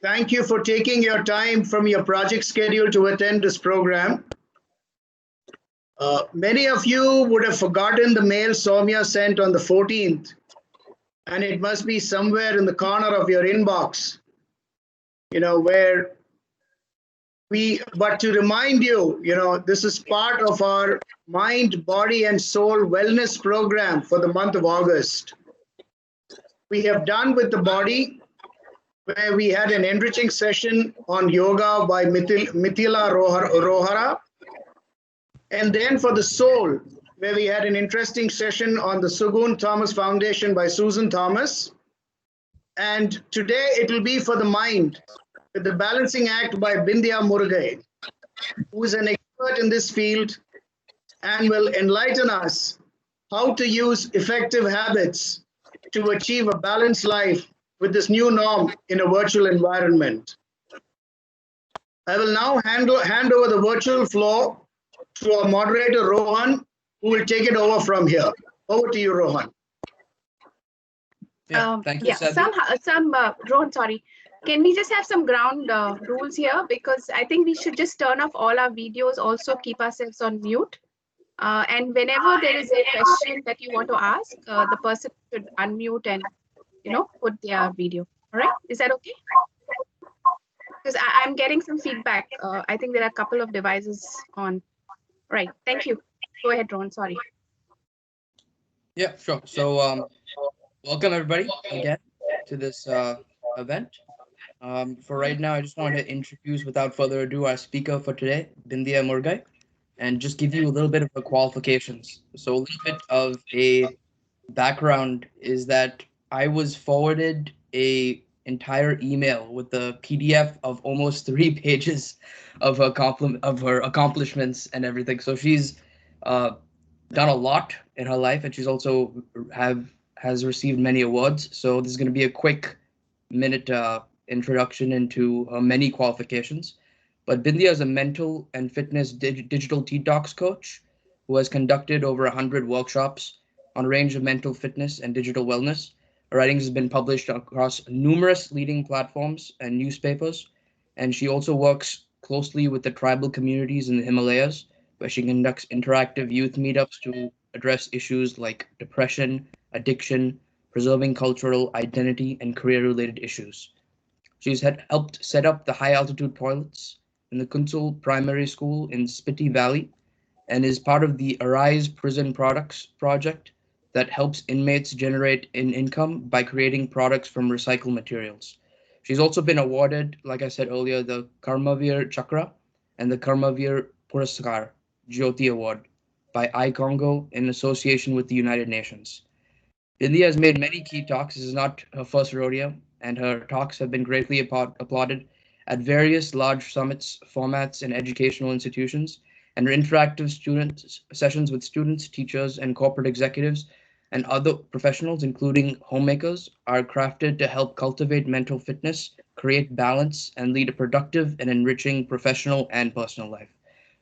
Thank you for taking your time from your project schedule to attend this program. Many of you would have forgotten the mail Soumya sent on the 14th, and it must be somewhere in the corner of your inbox, but to remind you, this is part of our mind, body, and soul wellness program for the month of August. We have done with the body, where we had an enriching session on yoga by Mithila Rohara. And then for the soul, where we had an interesting session on the Sugun Thomas Foundation by Susan Thomas. And today it will be for the mind, with the balancing act by Bindya Murugai, who is an expert in this field and will enlighten us how to use effective habits to achieve a balanced life with this new norm in a virtual environment. I will now hand over the virtual floor to our moderator, Rohan, who will take it over from here. Over to you, Rohan. Thank you, Rohan, sorry. Can we just have some ground rules here? Because I think we should just turn off all our videos, also keep ourselves on mute. And whenever there is a question that you want to ask, the person should unmute and, put their video. All right, is that okay? Because I'm getting some feedback. I think there are a couple of devices on. Right, thank you. Go ahead, Ron, sorry. Yeah, sure. So welcome everybody again to this event. For right now, I just want to introduce, without further ado, our speaker for today, Bindya Murugai, and just give you a little bit of the qualifications. So a little bit of a background is that I was forwarded a entire email with the PDF of almost 3 pages of her accomplishments and everything. So she's done a lot in her life, and she's also has received many awards. So this is going to be a quick minute introduction into her many qualifications. But Bindya is a mental and fitness digital detox coach who has conducted over 100 workshops on a range of mental fitness and digital wellness. Her writings have been published across numerous leading platforms and newspapers, and she also works closely with the tribal communities in the Himalayas, where she conducts interactive youth meetups to address issues like depression, addiction, preserving cultural identity, and career-related issues. She's helped set up the high-altitude toilets in the Kunsul Primary School in Spiti Valley, and is part of the Arise Prison Products project that helps inmates generate an income by creating products from recycled materials. She's also been awarded, like I said earlier, the Karmavir Chakra and the Karmavir Puraskar Jyoti Award by iCongo in association with the United Nations. Bindya has made many key talks. This is not her first rodeo, and her talks have been greatly applauded at various large summits, formats, and educational institutions, and her interactive student sessions with students, teachers, and corporate executives and other professionals, including homemakers, are crafted to help cultivate mental fitness, create balance, and lead a productive and enriching professional and personal life.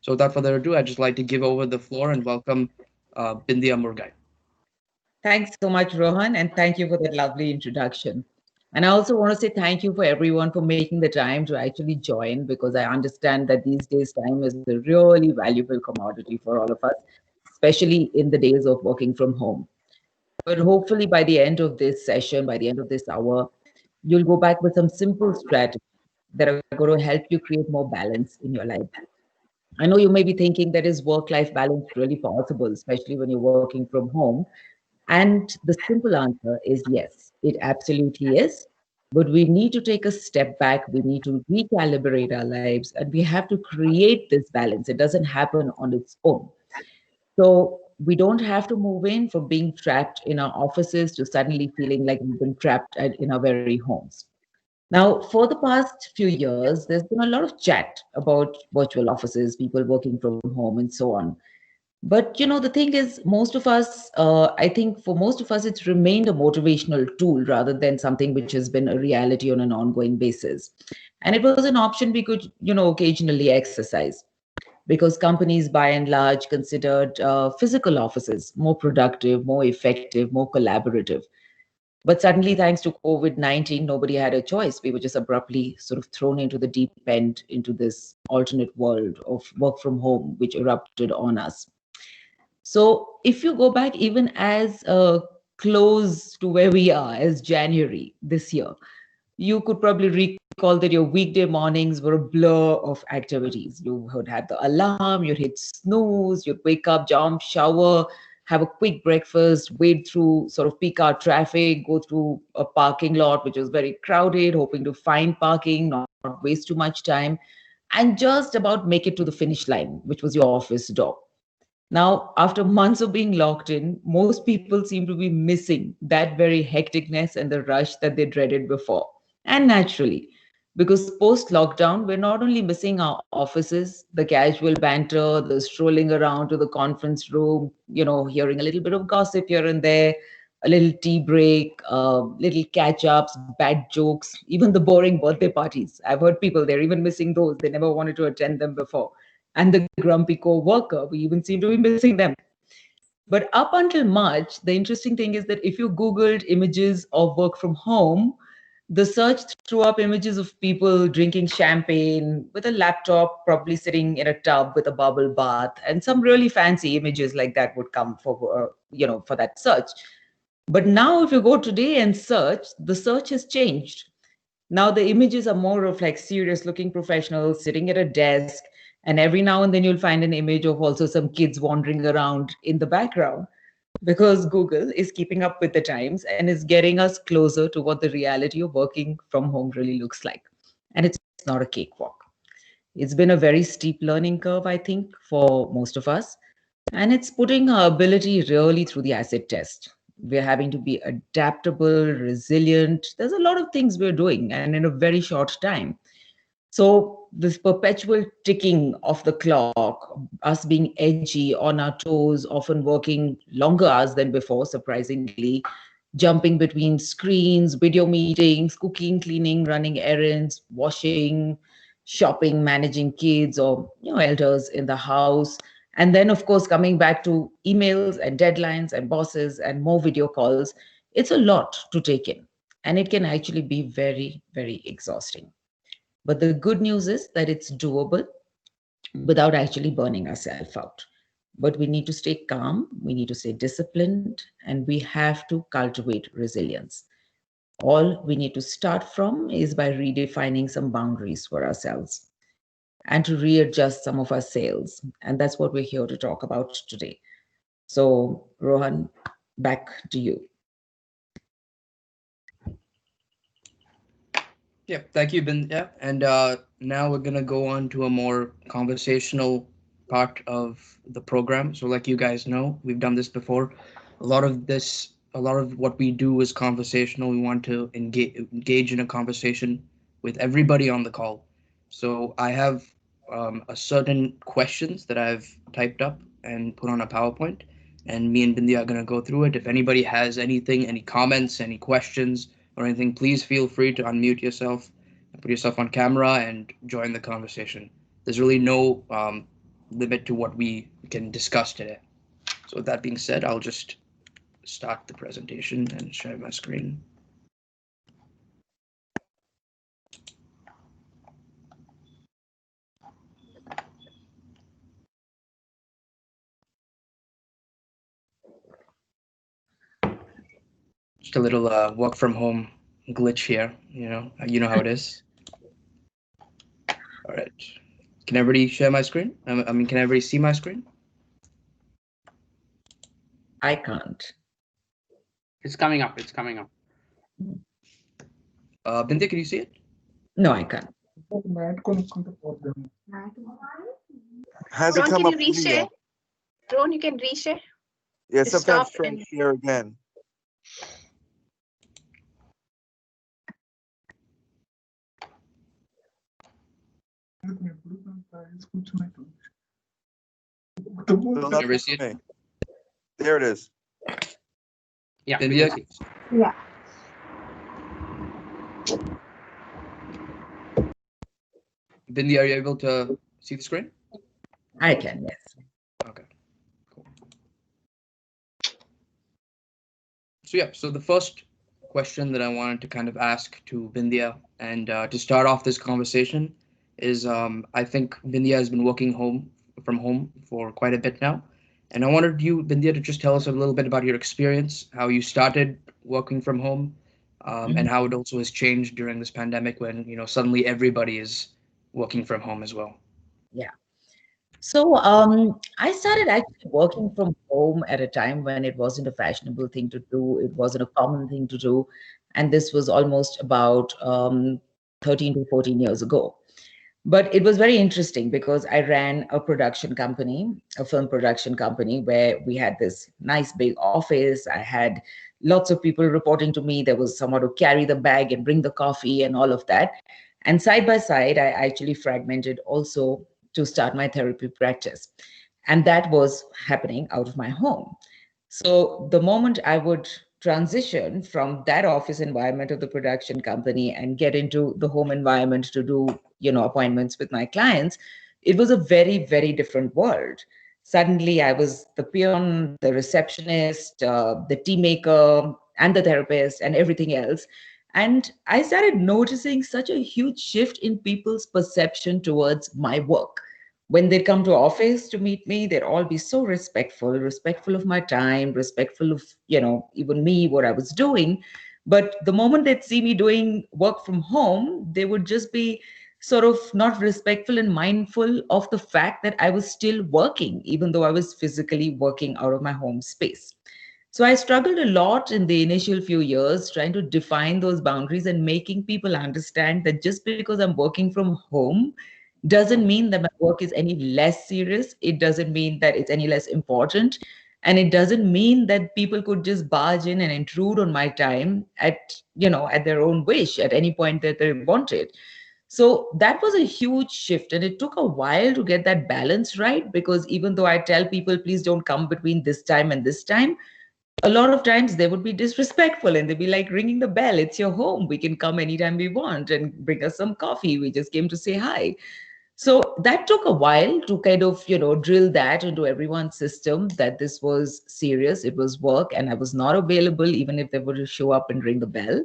So without further ado, I'd just like to give over the floor and welcome Bindya Murugai. Thanks so much, Rohan, and thank you for that lovely introduction. And I also want to say thank you for everyone for making the time to actually join, because I understand that these days time is a really valuable commodity for all of us, especially in the days of working from home. But hopefully by the end of this session, by the end of this hour, you'll go back with some simple strategies that are going to help you create more balance in your life. I know you may be thinking that is work-life balance really possible, especially when you're working from home. And the simple answer is yes, it absolutely is. But we need to take a step back. We need to recalibrate our lives, and we have to create this balance. It doesn't happen on its own. So we don't have to move in from being trapped in our offices to suddenly feeling like we've been trapped in our very homes. Now, for the past few years, there's been a lot of chat about virtual offices, people working from home, and so on. But the thing is, most of us, I think for most of us, it's remained a motivational tool rather than something which has been a reality on an ongoing basis. And it was an option we could, occasionally exercise, because companies by and large considered physical offices more productive, more effective, more collaborative. But suddenly, thanks to COVID-19, nobody had a choice. We were just abruptly sort of thrown into the deep end, into this alternate world of work from home, which erupted on us. So if you go back even as close to where we are as January this year, you could probably recall that your weekday mornings were a blur of activities. You would have the alarm, you'd hit snooze, you'd wake up, jump, shower, have a quick breakfast, wade through sort of peak hour traffic, go through a parking lot which was very crowded, hoping to find parking, not waste too much time, and just about make it to the finish line, which was your office door. Now, after months of being locked in, most people seem to be missing that very hecticness and the rush that they dreaded before. And naturally, because post lockdown, we're not only missing our offices, the casual banter, the strolling around to the conference room, hearing a little bit of gossip here and there, a little tea break, little catch ups, bad jokes, even the boring birthday parties. I've heard people, they're even missing those. They never wanted to attend them before. And the grumpy co-worker, we even seem to be missing them. But up until March, the interesting thing is that if you Googled images of work from home, the search threw up images of people drinking champagne with a laptop, probably sitting in a tub with a bubble bath, and some really fancy images like that would come for that search. But now, if you go today and search, the search has changed. Now the images are more of like serious looking professionals sitting at a desk. And every now and then you'll find an image of also some kids wandering around in the background, because Google is keeping up with the times and is getting us closer to what the reality of working from home really looks like. And it's not a cakewalk. It's been a very steep learning curve, I think, for most of us. And it's putting our ability really through the acid test. We're having to be adaptable, resilient. There's a lot of things we're doing, and in a very short time. So, this perpetual ticking of the clock, us being edgy, on our toes, often working longer hours than before, surprisingly, jumping between screens, video meetings, cooking, cleaning, running errands, washing, shopping, managing kids or elders in the house. And then, of course, coming back to emails and deadlines and bosses and more video calls, it's a lot to take in. And it can actually be very, very exhausting. But the good news is that it's doable without actually burning ourselves out. But we need to stay calm, we need to stay disciplined, and we have to cultivate resilience. All we need to start from is by redefining some boundaries for ourselves and to readjust some of our sails. And that's what we're here to talk about today. So, Rohan, back to you. Yeah, thank you, Bindya. And now we're gonna go on to a more conversational part of the program. So, like you guys know, we've done this before. A lot of what we do is conversational. We want to engage in a conversation with everybody on the call. So, I have a certain questions that I've typed up and put on a PowerPoint, and me and Bindya are gonna go through it. If anybody has anything, any comments, any questions or anything, please feel free to unmute yourself and put yourself on camera and join the conversation. There's really no limit to what we can discuss today. So with that being said, I'll just start the presentation and share my screen. Just a little work from home glitch here, you know how it is. All right. Can everybody share my screen? I mean, can everybody see my screen? I can't. It's coming up. It's coming up. Bindya, can you see it? No, I can't. Has it Ron, come can up you for me reshare? yet? Ron, you can reshare. Yeah, Just sometimes stop try and- to share again. Still Can everybody nothing see for it? me. There it is. Yeah. Bindya, Yeah. Bindya, are you able to see the screen? I can, yes. Okay, cool. So yeah, so the first question that I wanted to kind of ask to Vindhya, and to start off this conversation is I think Vindhya has been working from home for quite a bit now, and I wanted you, Vindhya, to just tell us a little bit about your experience, how you started working from home, and how it also has changed during this pandemic when suddenly everybody is working from home as well. Yeah. So I started actually working from home at a time when it wasn't a fashionable thing to do. It wasn't a common thing to do. And this was almost about 13 to 14 years ago. But it was very interesting because I ran a production company, a film production company, where we had this nice big office. I had lots of people reporting to me. There was someone to carry the bag and bring the coffee and all of that. And side by side, I actually fragmented also to start my therapy practice. And that was happening out of my home. So the moment I would transition from that office environment of the production company and get into the home environment to do, appointments with my clients, it was a very, very different world. Suddenly I was the peon, the receptionist, the tea maker, and the therapist, and everything else. And I started noticing such a huge shift in people's perception towards my work. When they come to office to meet me, they'd all be so respectful of my time, respectful of, even me, what I was doing. But the moment they'd see me doing work from home, they would just be sort of not respectful and mindful of the fact that I was still working, even though I was physically working out of my home space. So I struggled a lot in the initial few years trying to define those boundaries and making people understand that just because I'm working from home doesn't mean that my work is any less serious. It doesn't mean that it's any less important. And it doesn't mean that people could just barge in and intrude on my time at their own wish at any point that they wanted. So that was a huge shift. And it took a while to get that balance right, because even though I tell people, please don't come between this time and this time, a lot of times they would be disrespectful and they'd be like, ringing the bell, it's your home. We can come anytime we want and bring us some coffee. We just came to say hi. So that took a while to kind of, drill that into everyone's system that this was serious, it was work, and I was not available even if they were to show up and ring the bell.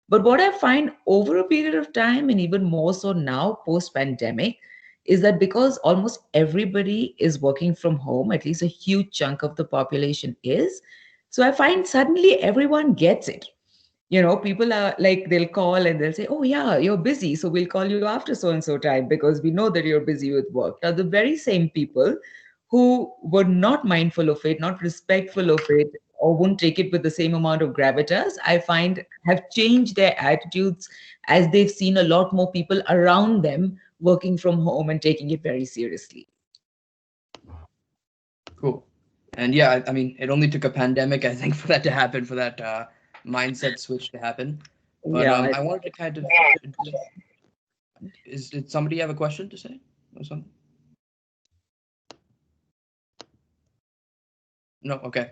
But what I find over a period of time, and even more so now post pandemic, is that because almost everybody is working from home, at least a huge chunk of the population is. So I find suddenly everyone gets it. People are like, they'll call and they'll say, oh, yeah, you're busy. So we'll call you after so and so time because we know that you're busy with work. Now, the very same people who were not mindful of it, not respectful of it, or won't take it with the same amount of gravitas, I find have changed their attitudes as they've seen a lot more people around them working from home and taking it very seriously. Cool. And yeah, I mean, it only took a pandemic, I think, for that to happen, for that mindset switch to happen. But Yeah. I wanted to kind of, did somebody have a question to say or something? No, okay.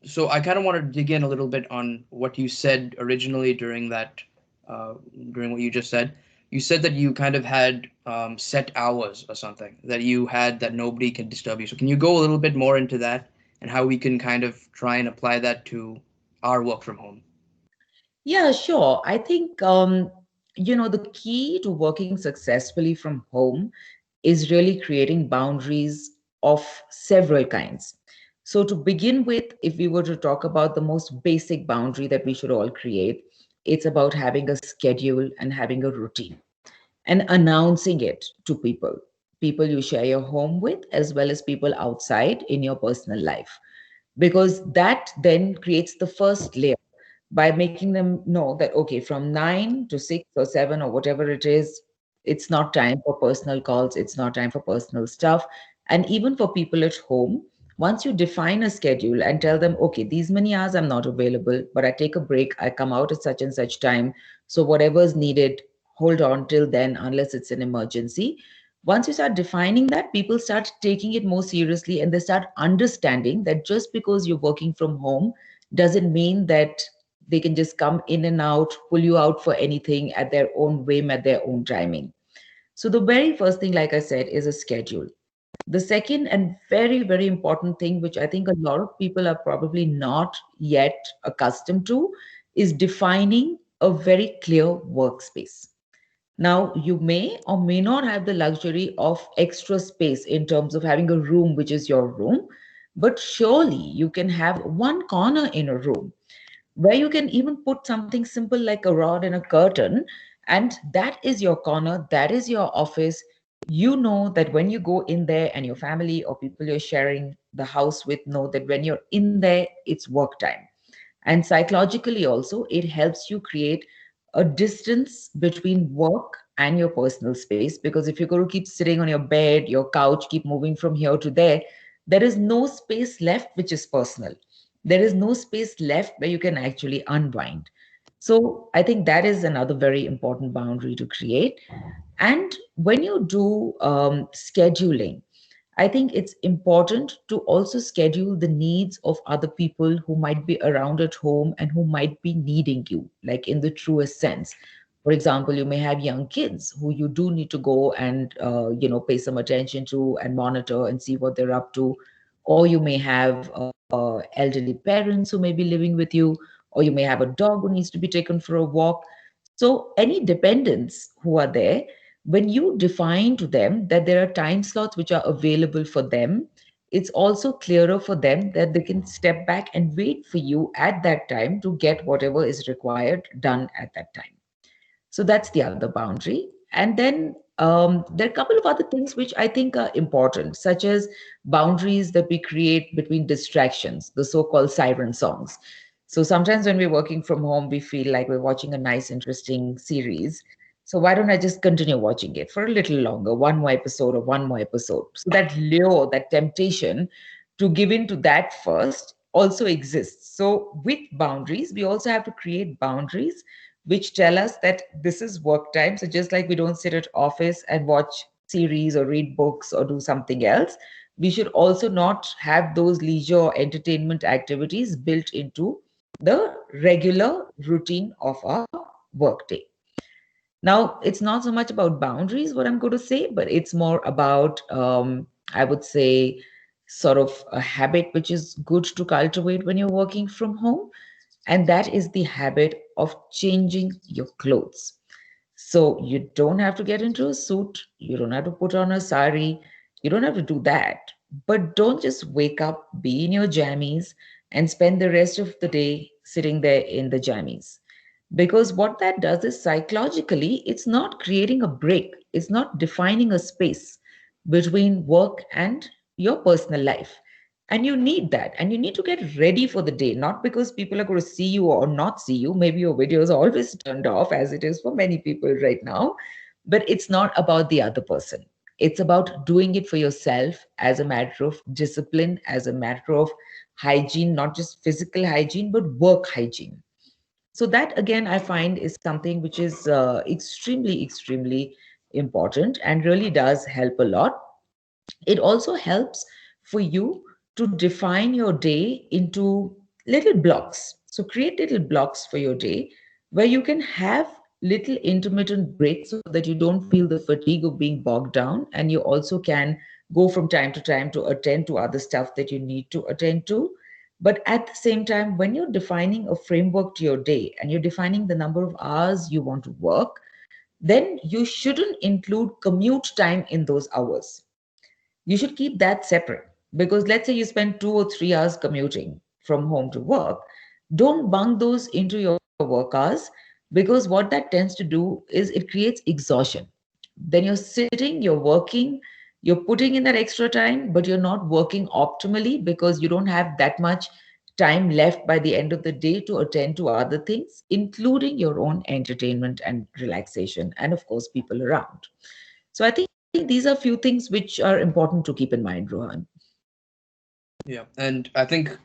So I kind of want to dig in a little bit on what you said originally during that, during what you just said. You said that you kind of had set hours or something that you had that nobody can disturb you. So can you go a little bit more into that and how we can kind of try and apply that to our work from home? Yeah, sure. I think, the key to working successfully from home is really creating boundaries of several kinds. So, to begin with, if we were to talk about the most basic boundary that we should all create, it's about having a schedule and having a routine and announcing it to people you share your home with, as well as people outside in your personal life, because that then creates the first layer by making them know that, okay, from 9 to 6 or 7 or whatever it is, it's not time for personal calls, it's not time for personal stuff. And even for people at home, once you define a schedule and tell them, okay, these many hours I'm not available, but I take a break, I come out at such and such time, so whatever is needed, hold on till then unless it's an emergency. Once you start defining that, people start taking it more seriously, and they start understanding that just because you're working from home doesn't mean that they can just come in and out, pull you out for anything at their own whim, at their own timing. So, the very first thing, like I said, is a schedule. The second and very, very important thing, which I think a lot of people are probably not yet accustomed to, is defining a very clear workspace. Now, you may or may not have the luxury of extra space in terms of having a room which is your room, but surely you can have one corner in a room where you can even put something simple like a rod and a curtain, and that is your corner, that is your office. You know that when you go in there, and your family or people you're sharing the house with know that when you're in there, it's work time. And psychologically also, it helps you create a distance between work and your personal space, because if you're going to keep sitting on your bed, your couch, keep moving from here to there is no space left which is personal. There is no space left where you can actually unwind. So I think that is another very important boundary to create. And when you do scheduling, I think it's important to also schedule the needs of other people who might be around at home and who might be needing you, like in the truest sense. For example, you may have young kids who you do need to go and pay some attention to and monitor and see what they're up to. Or you may have elderly parents who may be living with you, or you may have a dog who needs to be taken for a walk. So any dependents who are there, when you define to them that there are time slots which are available for them, it's also clearer for them that they can step back and wait for you at that time to get whatever is required done at that time. So that's the other boundary. And then there are a couple of other things which I think are important, such as boundaries that we create between distractions, the so called siren songs. So sometimes when we're working from home, we feel like we're watching a nice, interesting series. So why don't I just continue watching it for a little longer, one more episode or one more episode? So that lure, that temptation to give in to that first also exists. So with boundaries, we also have to create boundaries which tell us that this is work time. So just like we don't sit at office and watch series or read books or do something else, we should also not have those leisure or entertainment activities built into the regular routine of our workday. Now, it's not so much about boundaries, what I'm going to say, but it's more about, I would say, sort of a habit which is good to cultivate when you're working from home. And that is the habit of changing your clothes. So you don't have to get into a suit, you don't have to put on a sari, you don't have to do that. But don't just wake up, be in your jammies, and spend the rest of the day sitting there in the jammies. Because what that does is psychologically, it's not creating a break, it's not defining a space between work and your personal life. And you need that. And you need to get ready for the day, not because people are going to see you or not see you. Maybe your videos are always turned off, as it is for many people right now. But it's not about the other person. It's about doing it for yourself as a matter of discipline, as a matter of hygiene, not just physical hygiene, but work hygiene. So that again, I find is something which is extremely, extremely important and really does help a lot. It also helps for you to define your day into little blocks. So create little blocks for your day where you can have little intermittent breaks so that you don't feel the fatigue of being bogged down, and you also can go from time to time to attend to other stuff that you need to attend to. But at the same time, when you're defining a framework to your day and you're defining the number of hours you want to work, then you shouldn't include commute time in those hours. You should keep that separate, because let's say you spend 2 or 3 hours commuting from home to work. Don't bunk those into your work hours, because what that tends to do is it creates exhaustion. Then you're sitting, you're working, you're putting in that extra time, but you're not working optimally because you don't have that much time left by the end of the day to attend to other things, including your own entertainment and relaxation, and of course, people around. So I think these are a few things which are important to keep in mind, Rohan. Yeah, and I think,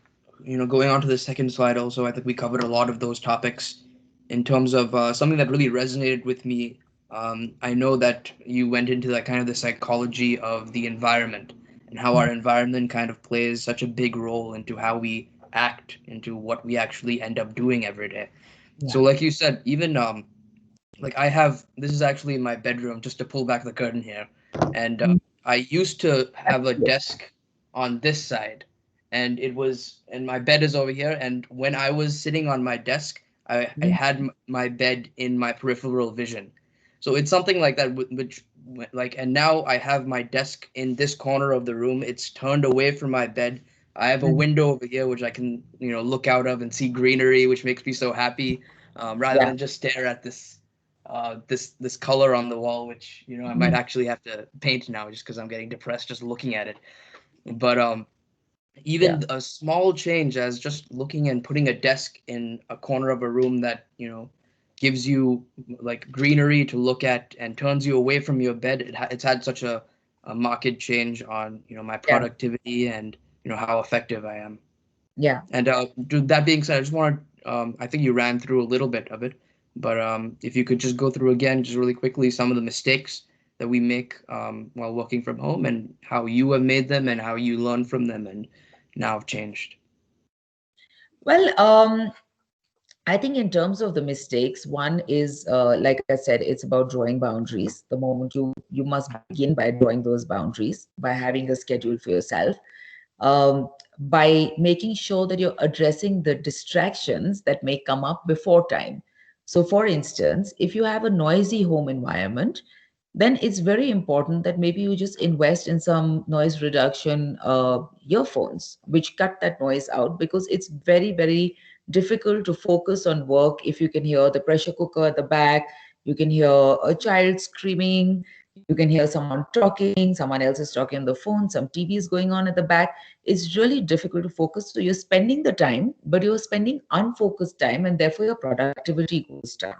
going on to the second slide also, I think we covered a lot of those topics in terms of something that really resonated with me. I know that you went into that kind of the psychology of the environment and how our environment kind of plays such a big role into how we act, into what we actually end up doing every day. So, Yeah. like you said, even like I have, this is actually my bedroom, just to pull back the curtain here, and I used to have a desk on this side, and my bed is over here, and when I was sitting on my desk, I had my bed in my peripheral vision. So it's something like that, which like, and now I have my desk in this corner of the room. It's turned away from my bed. I have a window over here which I can, look out of and see greenery, which makes me so happy, rather than just stare at this color on the wall, which I might actually have to paint now just because I'm getting depressed just looking at it. But even a small change as just looking and putting a desk in a corner of a room that gives you like greenery to look at and turns you away from your bed, it's had such a marked change on my productivity and how effective I am. And that being said, I just want to I think you ran through a little bit of it, but if you could just go through again just really quickly some of the mistakes that we make while working from home and how you have made them and how you learn from them and now have changed. Well, I think in terms of the mistakes, one is, like I said, it's about drawing boundaries. The moment you must begin by drawing those boundaries, by having a schedule for yourself, by making sure that you're addressing the distractions that may come up before time. So for instance, if you have a noisy home environment, then it's very important that maybe you just invest in some noise reduction earphones, which cut that noise out, because it's very, very difficult to focus on work if you can hear the pressure cooker at the back, you can hear a child screaming, you can hear someone talking, someone else is talking on the phone, some TV is going on at the back. It's really difficult to focus. So you're spending the time, but you're spending unfocused time, and therefore your productivity goes down.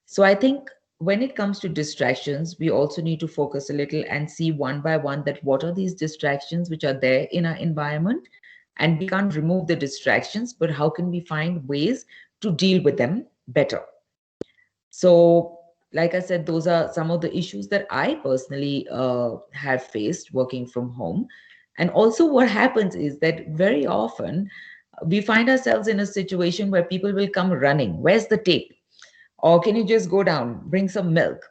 So I think when it comes to distractions, we also need to focus a little and see one by one that what are these distractions which are there in our environment. And we can't remove the distractions, but how can we find ways to deal with them better? So, like I said, those are some of the issues that I personally have faced working from home. And also, what happens is that very often we find ourselves in a situation where people will come running. Where's the tape? Or can you just go down, bring some milk?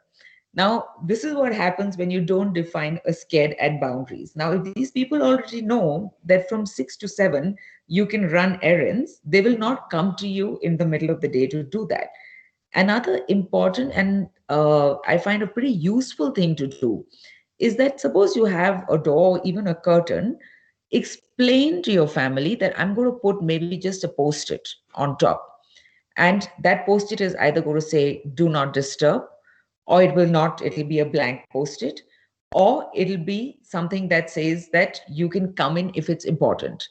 Now, this is what happens when you don't define a scared at boundaries. Now, if these people already know that from 6 to 7, you can run errands, they will not come to you in the middle of the day to do that. Another important and I find a pretty useful thing to do is that suppose you have a door, even a curtain, explain to your family that I'm going to put maybe just a post-it on top. And that post-it is either going to say, do not disturb, or it will not, it'll be a blank post-it, or it'll be something that says that you can come in if it's important.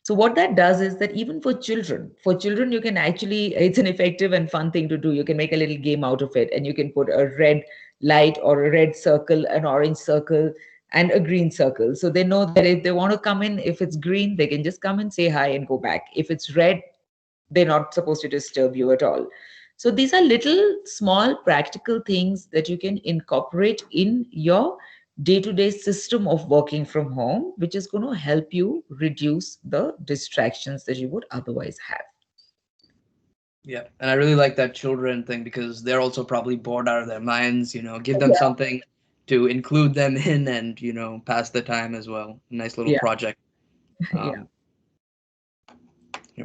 So what that does is that even for children, you can actually, it's an effective and fun thing to do. You can make a little game out of it, and you can put a red light or a red circle, an orange circle, and a green circle. So they know that if they want to come in, if it's green, they can just come and say hi and go back. If it's red, they're not supposed to disturb you at all. So these are little small practical things that you can incorporate in your day-to-day system of working from home, which is going to help you reduce the distractions that you would otherwise have. Yeah, and I really like that children thing because they're also probably bored out of their minds, give them something to include them in and, pass the time as well. Nice little project. Maybe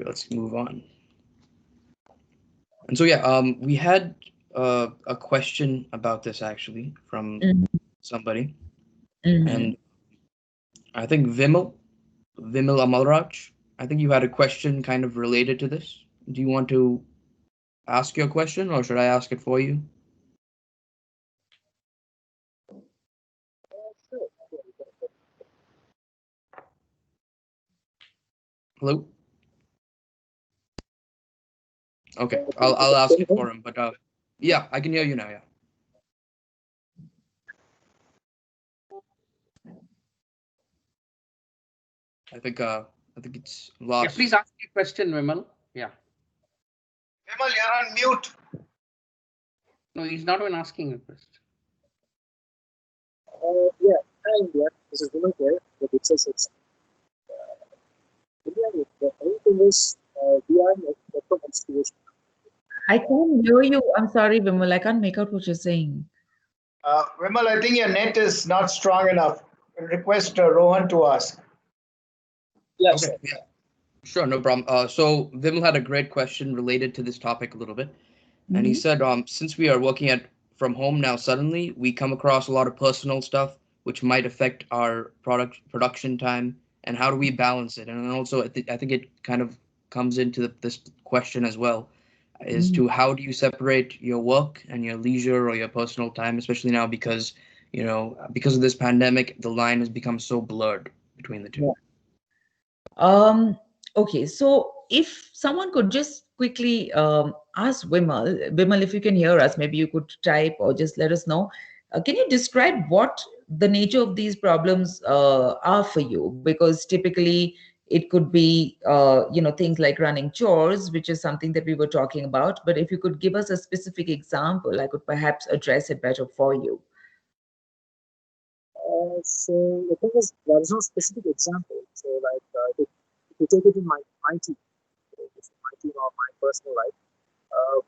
let's move on. And so, we had a question about this actually from somebody. And I think Vimal Amalraj, I think you had a question kind of related to this. Do you want to ask your question or should I ask it for you? Hello? Okay, I'll ask it for him, but yeah, I can hear you now, yeah. I think it's lost. Yeah, please ask your question, Vimal. Yeah. Vimal, you're on mute. No, he's not even asking a question. Yeah, hi India. This is Vimal here. The Dixon India, the only thing is we are in a different situation. I can't hear you. I'm sorry, Vimal. I can't make out what you're saying. Vimal, I think your net is not strong enough. We'll request Rohan to ask. Yes. Okay. Yeah. Sure, no problem. So Vimal had a great question related to this topic a little bit, and he Mhm. said, since we are working at from home now, suddenly we come across a lot of personal stuff which might affect our production time, and how do we balance it? And then also, I think it kind of comes into this question as well, as Mhm. to how do you separate your work and your leisure or your personal time, especially now because because of this pandemic, the line has become so blurred between the two. Yeah. Um, okay, so if someone could just quickly ask Vimal, if you can hear us, maybe you could type or just let us know. Can you describe what the nature of these problems are for you? Because typically it could be, things like running chores, which is something that we were talking about. But if you could give us a specific example, I could perhaps address it better for you. So the thing is, there is no specific example. So like, if you take it in my team, my team or my personal life,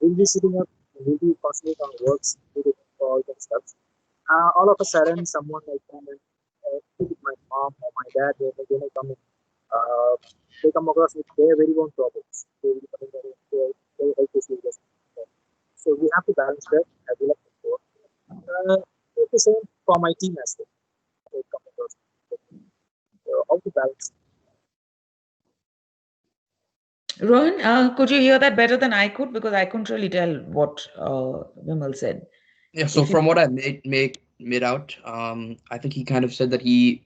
we'll be sitting up, we'll be concentrating on works, doing calls and stuff. All of a sudden, someone like come and my mom or my dad, they may come in, they come across with their very own problems. They will come in their health issues. So we have to balance that as well as before. It's the same for my team as well. They come across. How to balance. Rohan, could you hear that better than I could? Because I couldn't really tell what Vimal said. Yeah, so If you from what I made out, I think he kind of said that he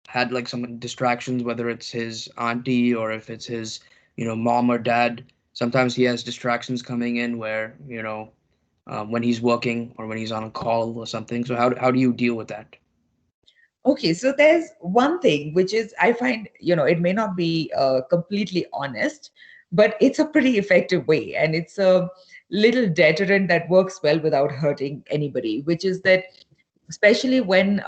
had like some distractions, whether it's his auntie or if it's his, mom or dad. Sometimes he has distractions coming in where, when he's working or when he's on a call or something. So how do you deal with that? Okay, so there's one thing which is I find, it may not be completely honest, but it's a pretty effective way. And it's a little deterrent that works well without hurting anybody, which is that, especially when,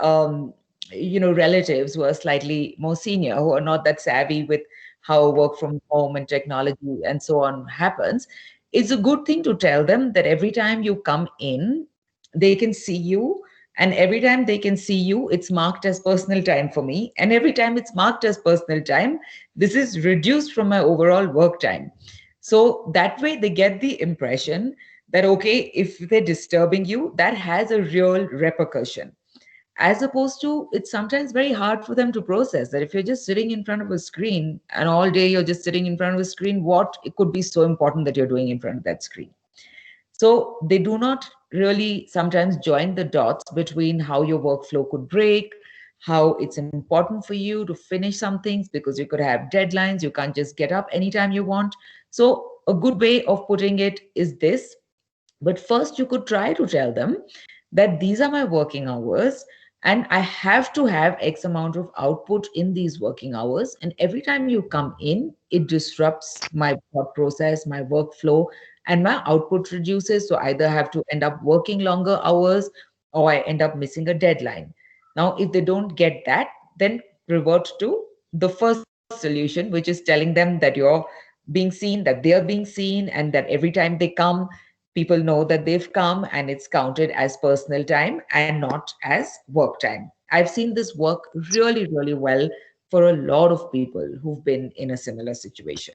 relatives who are slightly more senior, who are not that savvy with how work from home and technology and so on happens, it's a good thing to tell them that every time you come in, they can see you, and every time they can see you, it's marked as personal time for me. And every time it's marked as personal time, this is reduced from my overall work time. So that way they get the impression that, okay, if they're disturbing you, that has a real repercussion. As opposed to, it's sometimes very hard for them to process that if you're just sitting in front of a screen and all day you're just sitting in front of a screen, what it could be so important that you're doing in front of that screen. So they do not really sometimes join the dots between how your workflow could break, how it's important for you to finish some things because you could have deadlines. You can't just get up anytime you want. So a good way of putting it is this. But first, you could try to tell them that these are my working hours and I have to have X amount of output in these working hours. And every time you come in, it disrupts my thought process, my workflow, and my output reduces. So either I have to end up working longer hours or I end up missing a deadline. Now, if they don't get that, then revert to the first solution, which is telling them that you're being seen, that they are being seen, and that every time they come, people know that they've come and it's counted as personal time and not as work time. I've seen this work really, really well for a lot of people who've been in a similar situation.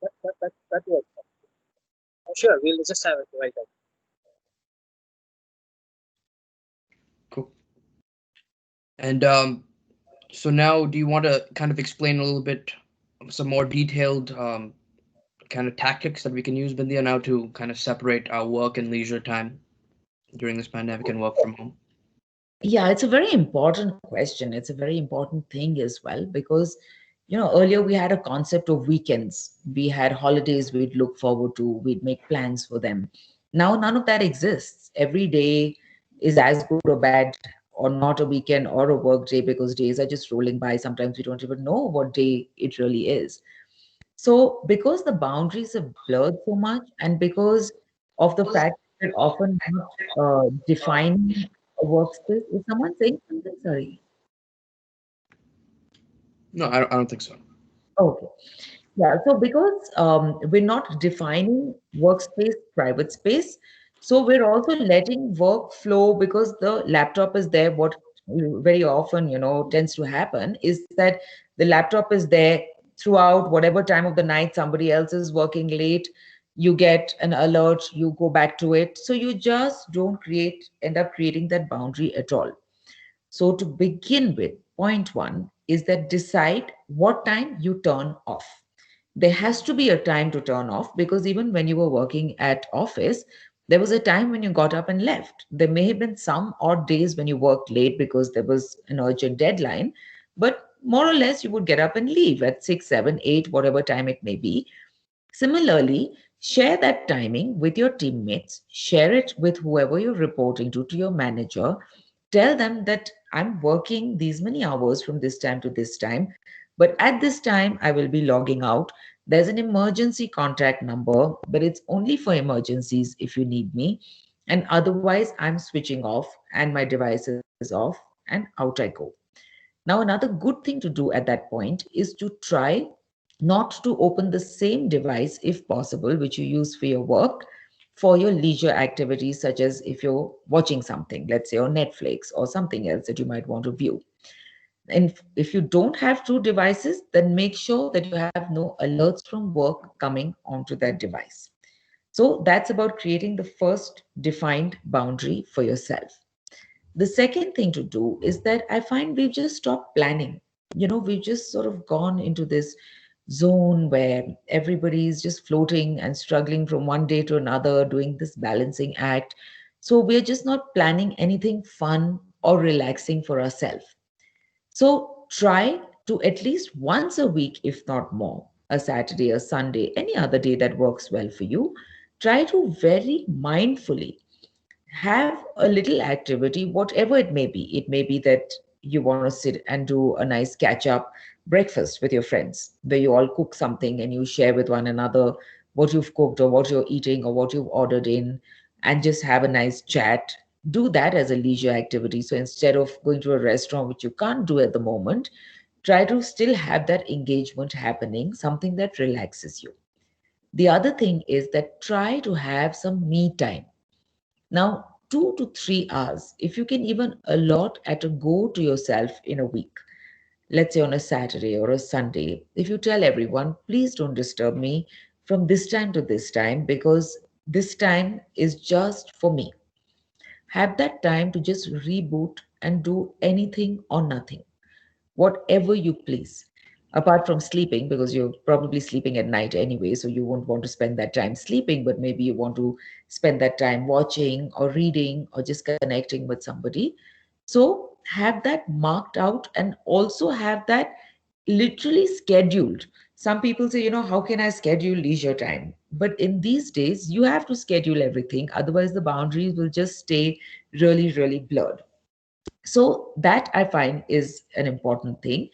That works. Sure, we'll just have it right now. Cool. And so now, do you want to kind of explain a little bit some more detailed kind of tactics that we can use, Bindia, now to kind of separate our work and leisure time during this pandemic and work from home? Yeah, it's a very important question. It's a very important thing as well because, earlier we had a concept of weekends. We had holidays we'd look forward to, we'd make plans for them. Now, none of that exists. Every day is as good or bad, or not a weekend or a work day because days are just rolling by. Sometimes we don't even know what day it really is. So, because the boundaries have blurred so much, and because of the fact that often not defining a workspace, is someone saying something? Sorry. No, I don't think so. Okay. Yeah. So, because we're not defining workspace, private space, so we're also letting work flow because the laptop is there. What very often, tends to happen is that the laptop is there throughout whatever time of the night somebody else is working late. You get an alert, you go back to it. So you just don't end up creating that boundary at all. So to begin with, point one is that decide what time you turn off. There has to be a time to turn off, because even when you were working at office, there was a time when you got up and left. There may have been some odd days when you worked late because there was an urgent deadline, but more or less you would get up and leave at 6, 7, 8, whatever time it may be. Similarly, share that timing with your teammates, share it with whoever you're reporting to your manager. Tell them that I'm working these many hours from this time to this time, but at this time I will be logging out. There's an emergency contact number, but it's only for emergencies if you need me. And otherwise, I'm switching off and my device is off and out I go. Now, another good thing to do at that point is to try not to open the same device, if possible, which you use for your work, for your leisure activities, such as if you're watching something, let's say on Netflix or something else that you might want to view. And if you don't have two devices, then make sure that you have no alerts from work coming onto that device. So that's about creating the first defined boundary for yourself. The second thing to do is that I find we've just stopped planning. We've just sort of gone into this zone where everybody's just floating and struggling from one day to another, doing this balancing act. So we're just not planning anything fun or relaxing for ourselves. So try to at least once a week, if not more, a Saturday, a Sunday, any other day that works well for you, try to very mindfully have a little activity, whatever it may be. It may be that you want to sit and do a nice catch up breakfast with your friends, where you all cook something and you share with one another what you've cooked or what you're eating or what you've ordered in, and just have a nice chat. Do that as a leisure activity. So instead of going to a restaurant, which you can't do at the moment, try to still have that engagement happening, something that relaxes you. The other thing is that try to have some me time. Now, 2 to 3 hours, if you can even allot at a go to yourself in a week, let's say on a Saturday or a Sunday, if you tell everyone, please don't disturb me from this time to this time, because this time is just for me. Have that time to just reboot and do anything or nothing, whatever you please. Apart from sleeping, because you're probably sleeping at night anyway, so you won't want to spend that time sleeping, but maybe you want to spend that time watching or reading or just connecting with somebody. So have that marked out and also have that literally scheduled. Some people say, how can I schedule leisure time? But in these days, you have to schedule everything. Otherwise, the boundaries will just stay really, really blurred. So that I find is an important thing.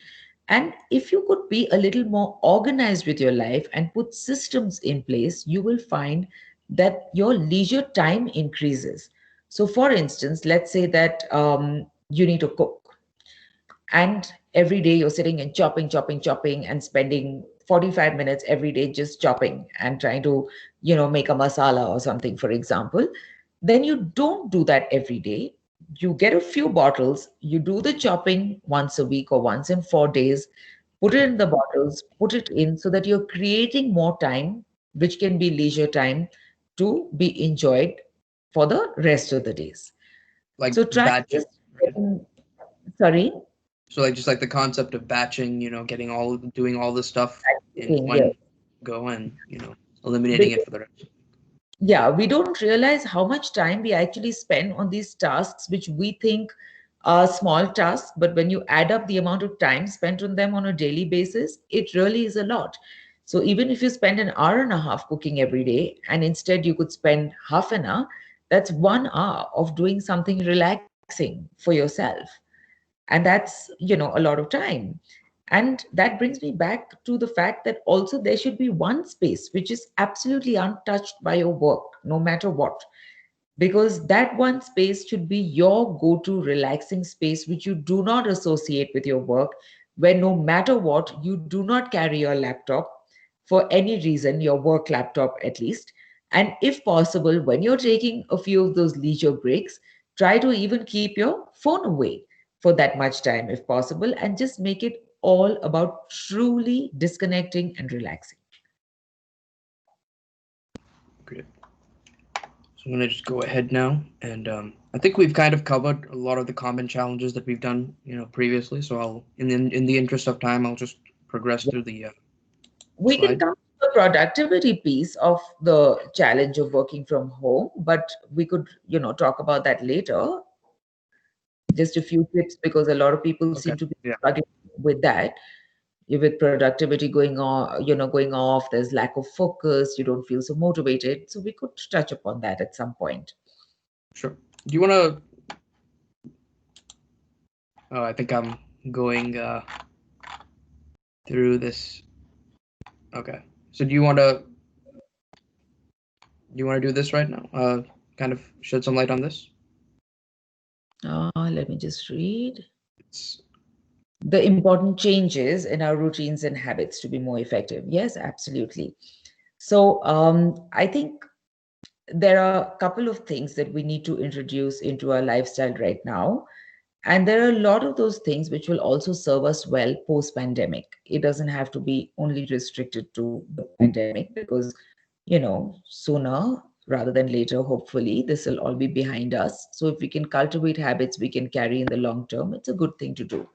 And if you could be a little more organized with your life and put systems in place, you will find that your leisure time increases. So, for instance, let's say that you need to cook, and every day you're sitting and chopping, chopping, chopping, and spending 45 minutes every day just chopping and trying to, make a masala or something, for example. Then you don't do that every day. You get a few bottles, you do the chopping once a week or once in 4 days, put it in the bottles, put it in, so that you're creating more time, which can be leisure time to be enjoyed for the rest of the days. Like So try batching, just right? sorry. So like just like the concept of batching, doing all the stuff in Yes. one go and eliminating it for the rest. Yeah, we don't realize how much time we actually spend on these tasks, which we think are small tasks. But when you add up the amount of time spent on them on a daily basis, it really is a lot. So even if you spend an hour and a half cooking every day, and instead you could spend half an hour, that's 1 hour of doing something relaxing for yourself. And that's a lot of time. And that brings me back to the fact that also there should be one space which is absolutely untouched by your work, no matter what, because that one space should be your go-to relaxing space, which you do not associate with your work, where no matter what, you do not carry your laptop for any reason, your work laptop at least. And if possible, when you're taking a few of those leisure breaks, try to even keep your phone away, for that much time if possible, and just make it all about truly disconnecting and relaxing. Great. So I'm gonna just go ahead now, and I think we've kind of covered a lot of the common challenges that we've done, previously. So I'll, in the interest of time, I'll just progress through the We can slide. come to the productivity piece of the challenge of working from home, but we could, talk about that later. Just a few tips, because a lot of people Okay. seem to be Yeah. struggling with that. With productivity going on, going off, there's lack of focus, you don't feel so motivated. So we could touch upon that at some point. Sure. Do you want to? Oh, I think I'm going through this. Okay. So do you want to? Do you want to do this right now? Kind of shed some light on this. Let me just read. It's The important changes in our routines and habits to be more effective. Yes, absolutely. So I think there are a couple of things that we need to introduce into our lifestyle right now. And there are a lot of those things which will also serve us well post pandemic. It doesn't have to be only restricted to the pandemic, because, sooner rather than later, hopefully, this will all be behind us. So if we can cultivate habits we can carry in the long term, it's a good thing to do.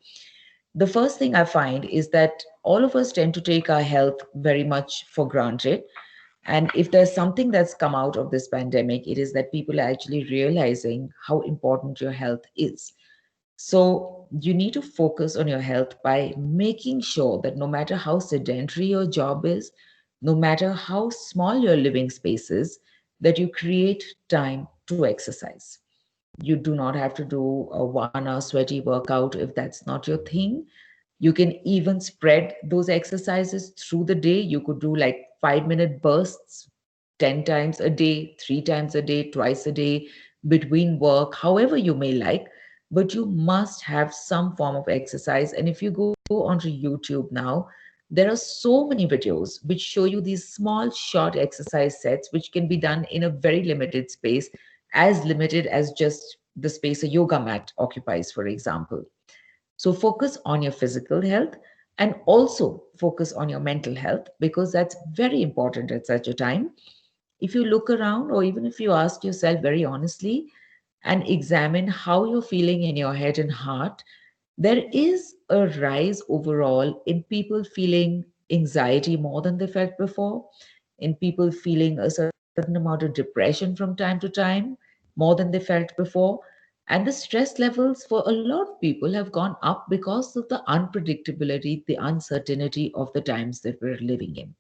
The first thing I find is that all of us tend to take our health very much for granted. And if there's something that's come out of this pandemic, it is that people are actually realizing how important your health is. So you need to focus on your health by making sure that no matter how sedentary your job is, no matter how small your living space is, that you create time to exercise. You do not have to do a 1 hour sweaty workout if that's not your thing. You can even spread those exercises through the day. You could do like 5-minute bursts 10 times a day, 3 times a day, twice a day, between work, however you may like. But you must have some form of exercise. And if you go onto YouTube now, there are so many videos which show you these small, short exercise sets, which can be done in a very limited space, as limited as just the space a yoga mat occupies, for example. So focus on your physical health and also focus on your mental health, because that's very important at such a time. If you look around, or even if you ask yourself very honestly and examine how you're feeling in your head and heart, there is a rise overall in people feeling anxiety more than they felt before, in people feeling a certain amount of depression from time to time more than they felt before. And the stress levels for a lot of people have gone up because of the unpredictability, the uncertainty of the times that we're living in.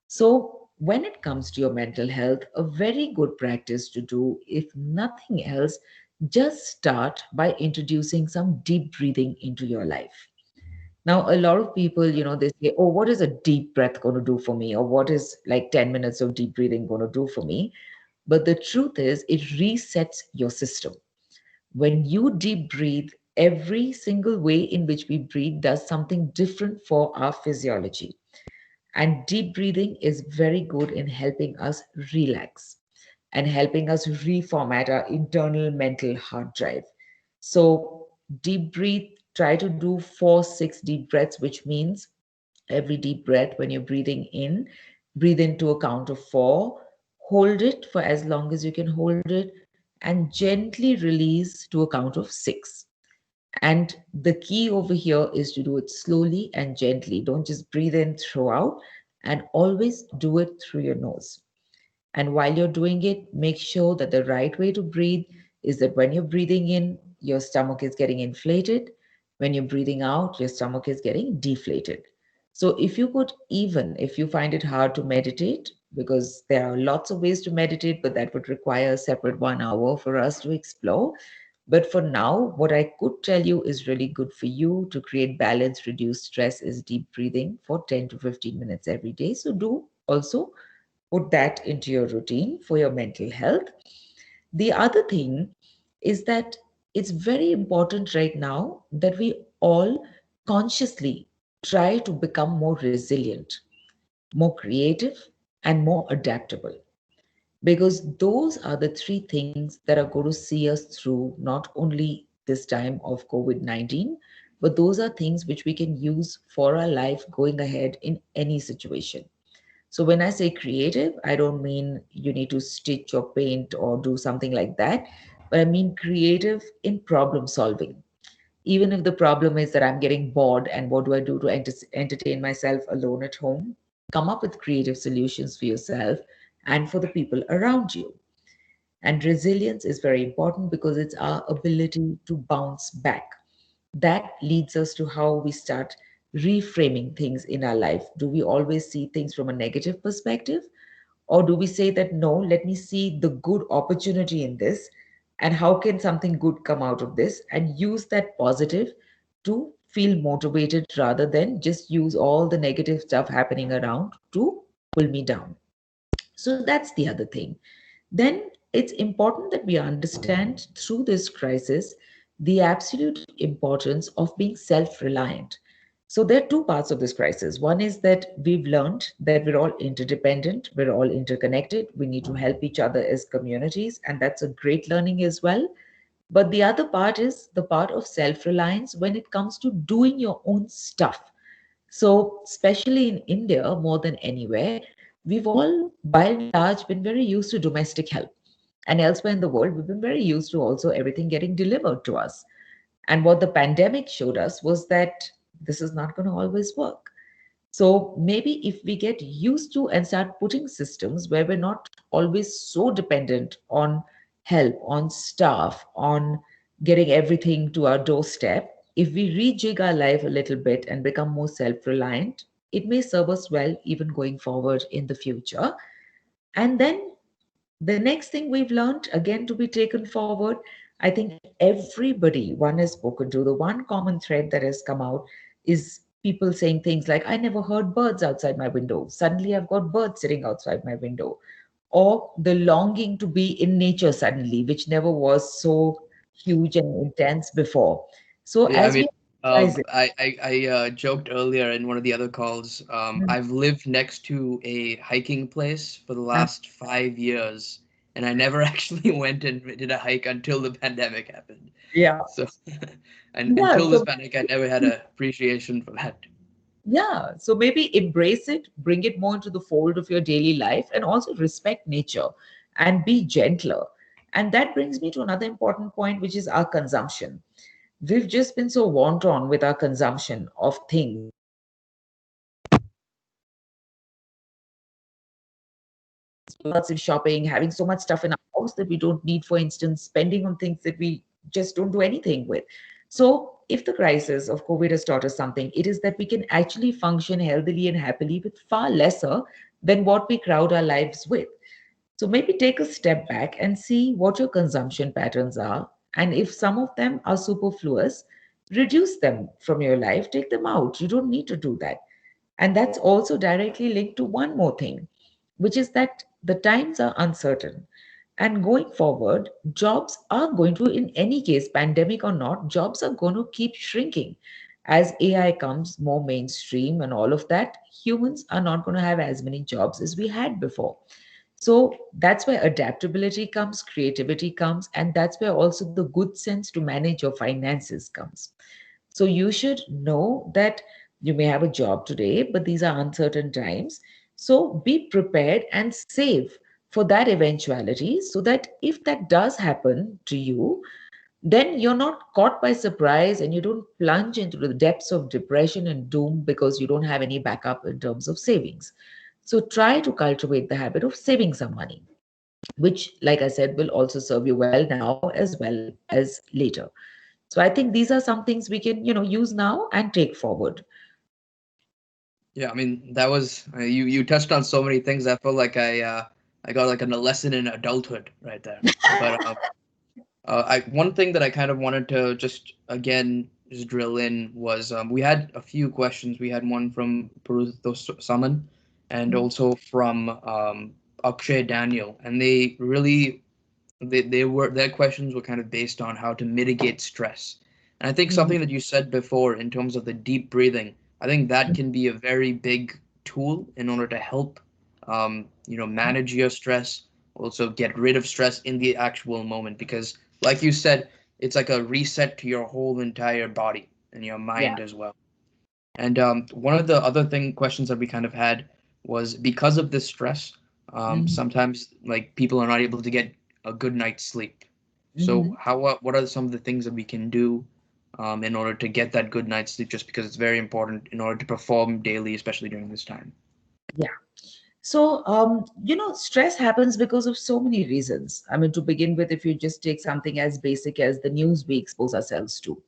So, when it comes to your mental health, a very good practice to do, if nothing else, just start by introducing some deep breathing into your life. Now, a lot of people, they say, oh, what is a deep breath going to do for me? Or what is like 10 minutes of deep breathing going to do for me? But the truth is, it resets your system. When you deep breathe, every single way in which we breathe does something different for our physiology. And deep breathing is very good in helping us relax and helping us reformat our internal mental hard drive. So, deep breathe, try to do 4, 6 deep breaths, which means every deep breath, when you're breathing in, breathe into a count of 4, hold it for as long as you can hold it, and gently release to a count of 6. And the key over here is to do it slowly and gently. Don't just breathe in throughout, and always do it through your nose. And while you're doing it, make sure that the right way to breathe is that when you're breathing in, your stomach is getting inflated. When you're breathing out, your stomach is getting deflated. So if you could, even if you find it hard to meditate, because there are lots of ways to meditate, but that would require a separate 1 hour for us to explore. But for now, what I could tell you is really good for you to create balance, reduce stress, is deep breathing for 10 to 15 minutes every day. So do also put that into your routine for your mental health. The other thing is that it's very important right now that we all consciously try to become more resilient, more creative, and more adaptable, because those are the three things that are going to see us through not only this time of COVID-19, but those are things which we can use for our life going ahead in any situation. So when I say creative, I don't mean you need to stitch or paint or do something like that, but I mean creative in problem solving. Even if the problem is that I'm getting bored and what do I do to entertain myself alone at home, come up with creative solutions for yourself and for the people around you. And resilience is very important because it's our ability to bounce back. That leads us to how we start reframing things in our life. Do we always see things from a negative perspective? Or do we say that, no, let me see the good opportunity in this and how can something good come out of this and use that positive to feel motivated rather than just use all the negative stuff happening around to pull me down. So that's the other thing. Then it's important that we understand through this crisis the absolute importance of being self reliant. So there are two parts of this crisis. One is that we've learned that we're all interdependent, we're all interconnected, we need to help each other as communities, and that's a great learning as well. But the other part is the part of self reliance when it comes to doing your own stuff. So, especially in India, more than anywhere, we've all, by and large, been very used to domestic help. And elsewhere in the world, we've been very used to also everything getting delivered to us. And what the pandemic showed us was that this is not going to always work. So maybe if we get used to and start putting systems where we're not always so dependent on help, on staff, on getting everything to our doorstep, if we rejig our life a little bit and become more self reliant, it may serve us well even going forward in the future. And then the next thing we've learned, again, to be taken forward, I think everybody one has spoken to, the one common thread that has come out is people saying things like, I never heard birds outside my window. Suddenly I've got birds sitting outside my window. Or the longing to be in nature suddenly, which never was so huge and intense before. So Yeah, I as mean, we realize it, I joked earlier in one of the other calls. I've lived next to a hiking place for the last 5 years, and I never actually went and did a hike until the pandemic happened. yeah, So, and yeah. until this So pandemic, I never had a appreciation for that. yeah, so maybe embrace it, bring it more into the fold of your daily life, and also respect nature and be gentler. And that brings me to another important point, which is our consumption. We've just been so wanton with our consumption of things, impulsive shopping, having so much stuff in our house that we don't need, for instance, spending on things that we just don't do anything with. So, if the crisis of COVID has taught us something, it is that we can actually function healthily and happily with far lesser than what we crowd our lives with. So, maybe take a step back and see what your consumption patterns are. And if some of them are superfluous, reduce them from your life, take them out. You don't need to do that. And that's also directly linked to one more thing, which is that the times are uncertain. And going forward, jobs are going to, in any case, pandemic or not, jobs are going to keep shrinking. As AI comes more mainstream and all of that, humans are not going to have as many jobs as we had before. So that's where adaptability comes, creativity comes, and that's where also the good sense to manage your finances comes. So you should know that you may have a job today, but these are uncertain times. So be prepared and save for that eventuality so that if that does happen to you, then you're not caught by surprise and you don't plunge into the depths of depression and doom because you don't have any backup in terms of savings. So try to cultivate the habit of saving some money, which, like I said, will also serve you well now as well as later. So I think these are some things we can, use now and take forward. Yeah, I mean, that was you touched on so many things. I felt like I got like a lesson in adulthood right there. But I one thing that I kind of wanted to just again just drill in was we had a few questions. We had one from Parutho Saman and also from Akshay Daniel, and they really they were their questions were kind of based on how to mitigate stress. And I think something that you said before in terms of the deep breathing, I think that can be a very big tool in order to help manage your stress, also get rid of stress in the actual moment. Because like you said, it's like a reset to your whole entire body and your mind as well. And one of the other questions that we kind of had was because of this stress, sometimes like people are not able to get a good night's sleep. So what are some of the things that we can do in order to get that good night's sleep? Just because it's very important in order to perform daily, especially during this time. Yeah. So, stress happens because of so many reasons. I mean, to begin with, if you just take something as basic as the news we expose ourselves to,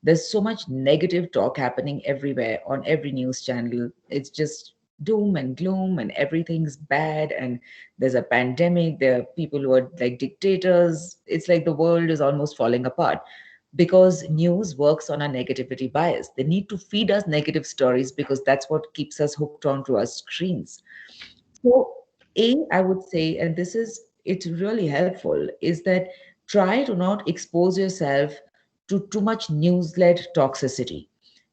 there's so much negative talk happening everywhere on every news channel. It's just doom and gloom, and everything's bad. And there's a pandemic. There are people who are like dictators. It's like the world is almost falling apart because news works on a negativity bias. They need to feed us negative stories because that's what keeps us hooked onto our screens. So, I would say, and this is it's really helpful, is that try to not expose yourself to too much news-led toxicity.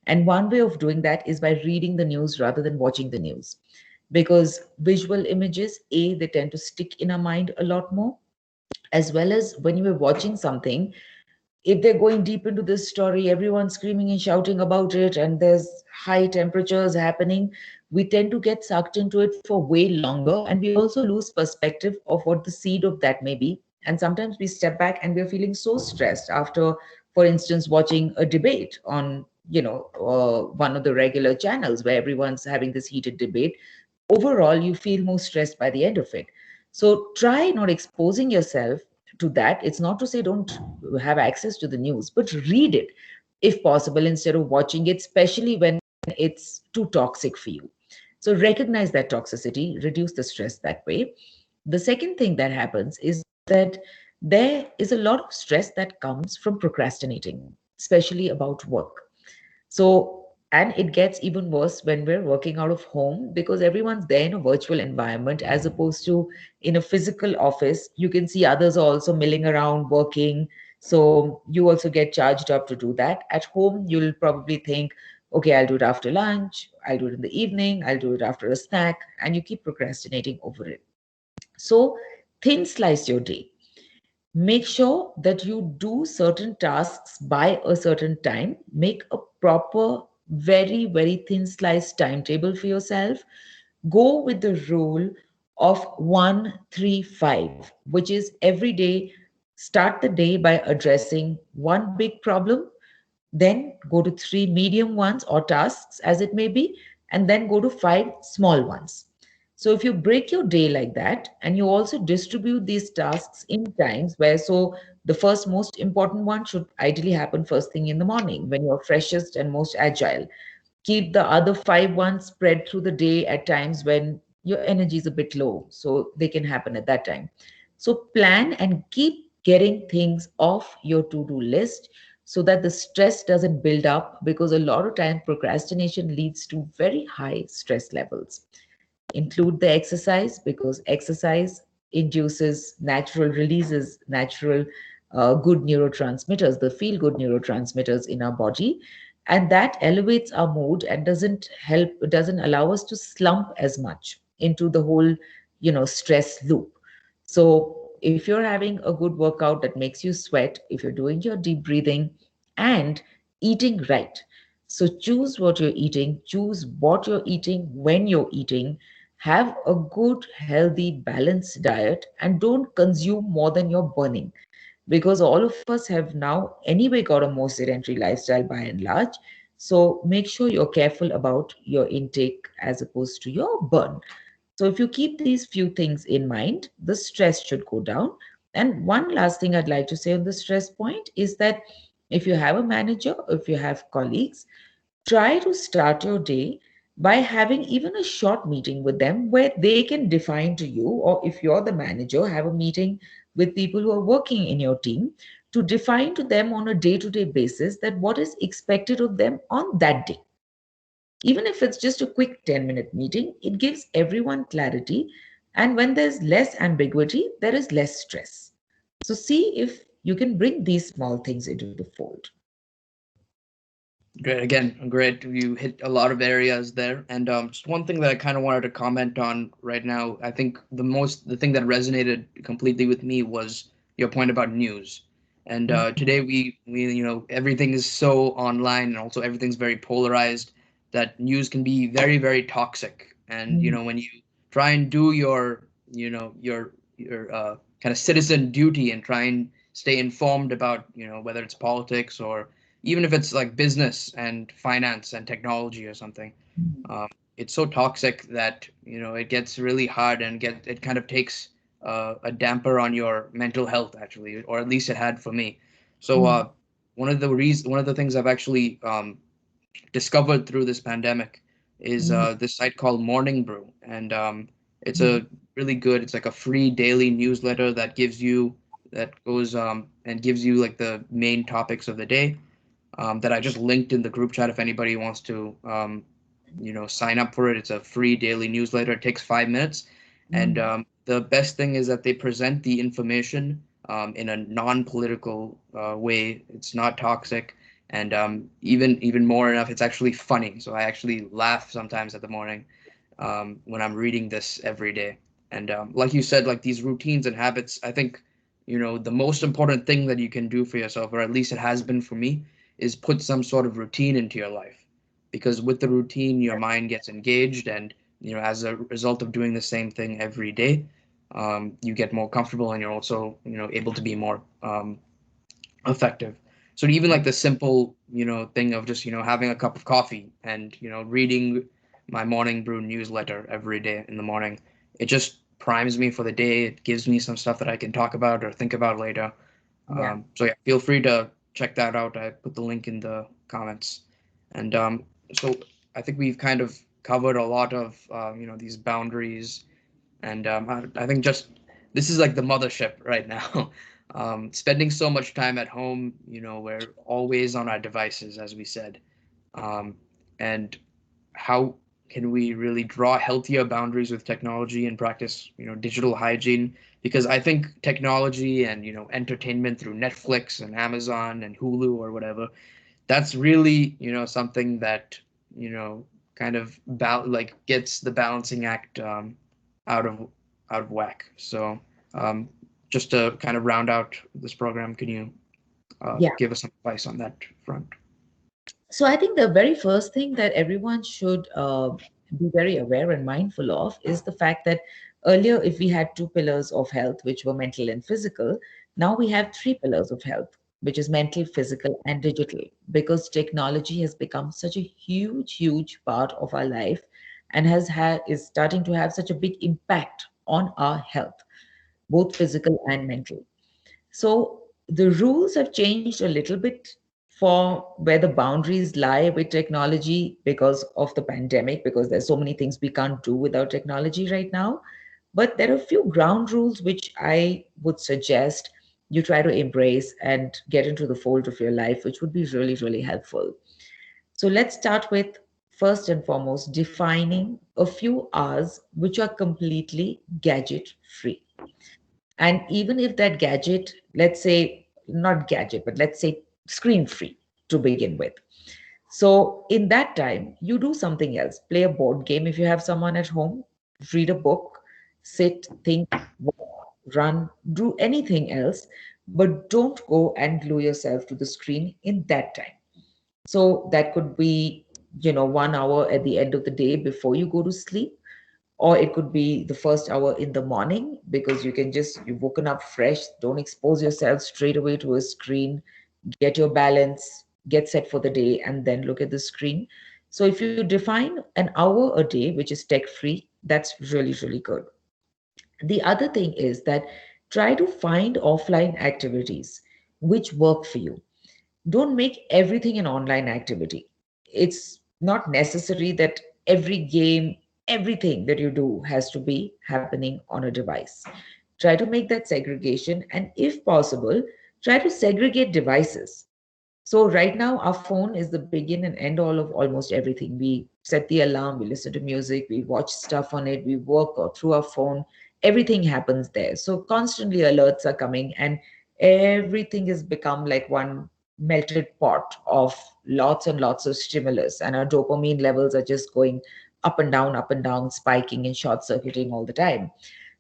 And one way of doing that is by reading the news rather than watching the news. Because visual images, they tend to stick in our mind a lot more, as well as when you are watching something, if they're going deep into this story, everyone's screaming and shouting about it, and there's high temperatures happening, we tend to get sucked into it for way longer, and we also lose perspective of what the seed of that may be. And sometimes we step back and we're feeling so stressed after, for instance, watching a debate on, one of the regular channels where everyone's having this heated debate. Overall, you feel more stressed by the end of it. So try not exposing yourself to that. It's not to say don't have access to the news, but read it if possible instead of watching it, especially when it's too toxic for you. So recognize that toxicity, reduce the stress that way. The second thing that happens is that there is a lot of stress that comes from procrastinating, especially about work. So, and it gets even worse when we're working out of home because everyone's there in a virtual environment as opposed to in a physical office. You can see others are also milling around working. So you also get charged up to do that. At home, you'll probably think, okay, I'll do it after lunch, I'll do it in the evening, I'll do it after a snack, and you keep procrastinating over it. So, thin slice your day. Make sure that you do certain tasks by a certain time. Make a proper, very, very thin sliced timetable for yourself. Go with the rule of 1-3-5, which is every day, start the day by addressing one big problem, then go to three medium ones or tasks as it may be, and then go to five small ones. So if you break your day like that and you also distribute these tasks in times where, so the first most important one should ideally happen first thing in the morning when you're freshest and most agile. Keep the other five ones spread through the day at times when your energy is a bit low, so they can happen at that time. So plan and keep getting things off your to-do list so that the stress doesn't build up, because a lot of time procrastination leads to very high stress levels. Include the exercise because exercise induces natural releases, natural good neurotransmitters, the feel good neurotransmitters in our body, and that elevates our mood and doesn't allow us to slump as much into the whole stress loop. So if you're having a good workout that makes you sweat, if you're doing your deep breathing and eating right, so choose what you're eating, choose what you're eating when you're eating, have a good, healthy, balanced diet, and don't consume more than you're burning. Because all of us have now, anyway, got a more sedentary lifestyle by and large. So make sure you're careful about your intake as opposed to your burn. So if you keep these few things in mind, the stress should go down. And one last thing I'd like to say on the stress point is that if you have a manager, if you have colleagues, try to start your day by having even a short meeting with them where they can define to you, or if you're the manager, have a meeting with people who are working in your team to define to them on a day-to-day basis that what is expected of them on that day. Even if it's just a quick 10-minute meeting, it gives everyone clarity, and when there's less ambiguity, there is less stress. So see if you can bring these small things into the fold. Great. Again, great. You hit a lot of areas there. And just one thing that I kind of wanted to comment on right now, I think the thing that resonated completely with me was your point about news. And today we everything is so online, and also everything's very polarized, that news can be very, very toxic. And when you try and do your kind of citizen duty and try and stay informed about whether it's politics or even if it's like business and finance and technology or something, um, it's so toxic that it gets really hard, and it kind of takes a damper on your mental health, actually, or at least it had for me. So one of the things I've actually discovered through this pandemic is this site called Morning Brew, and it's a really good. It's like a free daily newsletter that goes and gives you like the main topics of the day, that I just linked in the group chat if anybody wants to sign up for it. It's a free daily newsletter. It takes 5 minutes, and the best thing is that they present the information in a non-political way. It's not toxic, and even more enough, it's actually funny. So I actually laugh sometimes at the morning when I'm reading this every day. And like you said, like these routines and habits, I think the most important thing that you can do for yourself, or at least it has been for me, is put some sort of routine into your life, because with the routine your mind gets engaged, and as a result of doing the same thing every day, you get more comfortable, and you're also able to be more effective. So even like the simple thing of just having a cup of coffee and reading my morning brew newsletter every day in the morning, it just primes me for the day. It gives me some stuff that I can talk about or think about later. So yeah, feel free to check that out. I put the link in the comments. And so I think we've kind of covered a lot of these boundaries, and I think just this is like the mothership right now. Spending so much time at home, we're always on our devices, as we said, um, and how can we really draw healthier boundaries with technology and practice digital hygiene? Because I think technology and entertainment through Netflix and Amazon and Hulu or whatever, that's really something that kind of like gets the balancing act out of whack. So just to kind of round out this program, can you give us some advice on that front? So I think the very first thing that everyone should be very aware and mindful of is the fact that earlier, if we had two pillars of health, which were mental and physical, now we have three pillars of health, which is mental, physical, and digital, because technology has become such a huge, huge part of our life and is starting to have such a big impact on our health, both physical and mental. So the rules have changed a little bit for where the boundaries lie with technology because of the pandemic, because there's so many things we can't do without technology right now. But there are a few ground rules which I would suggest you try to embrace and get into the fold of your life, which would be really, really helpful. So let's start with, first and foremost, defining a few hours which are completely gadget free. And even if that gadget, let's say, not gadget, but let's say screen free to begin with. So in that time, you do something else. Play a board game if you have someone at home, read a book, sit, think, walk, run, do anything else, but don't go and glue yourself to the screen in that time. So that could be, 1 hour at the end of the day before you go to sleep, or it could be the first hour in the morning, because you've woken up fresh. Don't expose yourself straight away to a screen. Get your balance, get set for the day, and then look at the screen. So if you define an hour a day which is tech free, that's really, really good. The other thing is that try to find offline activities which work for you. Don't make everything an online activity. It's not necessary that every game, everything that you do has to be happening on a device. Try to make that segregation, and if possible, try to segregate devices. So right now, our phone is the begin and end all of almost everything. We set the alarm, we listen to music, we watch stuff on it, we work or through our phone. Everything happens there. So constantly alerts are coming, and everything has become like one melted pot of lots and lots of stimulus. And our dopamine levels are just going up and down, spiking and short circuiting all the time.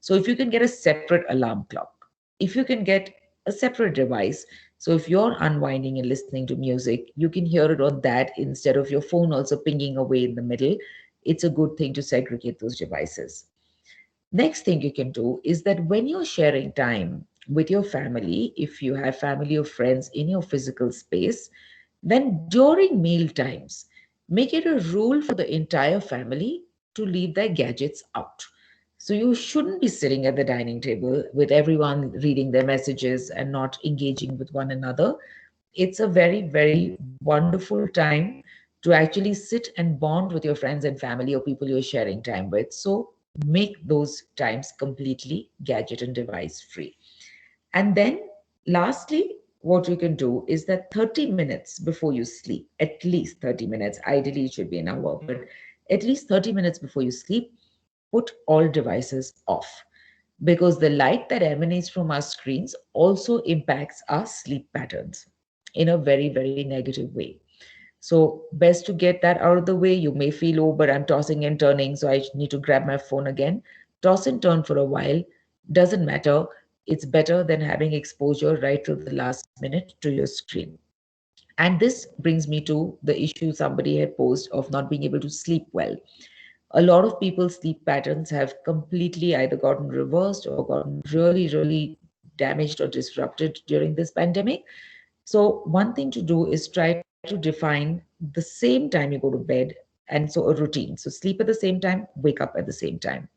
So if you can get a separate alarm clock, if you can get a separate device So if you're unwinding and listening to music, you can hear it on that instead of your phone also pinging away in the middle. It's a good thing to segregate those devices. Next thing you can do is that when you're sharing time with your family, if you have family or friends in your physical space, then during meal times, make it a rule for the entire family to leave their gadgets out. So you shouldn't be sitting at the dining table with everyone reading their messages and not engaging with one another. It's a very, very wonderful time to actually sit and bond with your friends and family or people you're sharing time with. So make those times completely gadget and device free. And then, lastly, what you can do is that 30 minutes before you sleep, at least 30 minutes, ideally it should be an hour, but at least 30 minutes before you sleep, put all devices off, because the light that emanates from our screens also impacts our sleep patterns in a very, very negative way. So, best to get that out of the way. You may feel, oh, but I'm tossing and turning, so I need to grab my phone again. Toss and turn for a while, doesn't matter. It's better than having exposure right to the last minute to your screen. And this brings me to the issue somebody had posed of not being able to sleep well. A lot of people's sleep patterns have completely either gotten reversed or gotten really, really damaged or disrupted during this pandemic. So, one thing to do is try to define the same time you go to bed, and so a routine. So, sleep at the same time, wake up at the same time.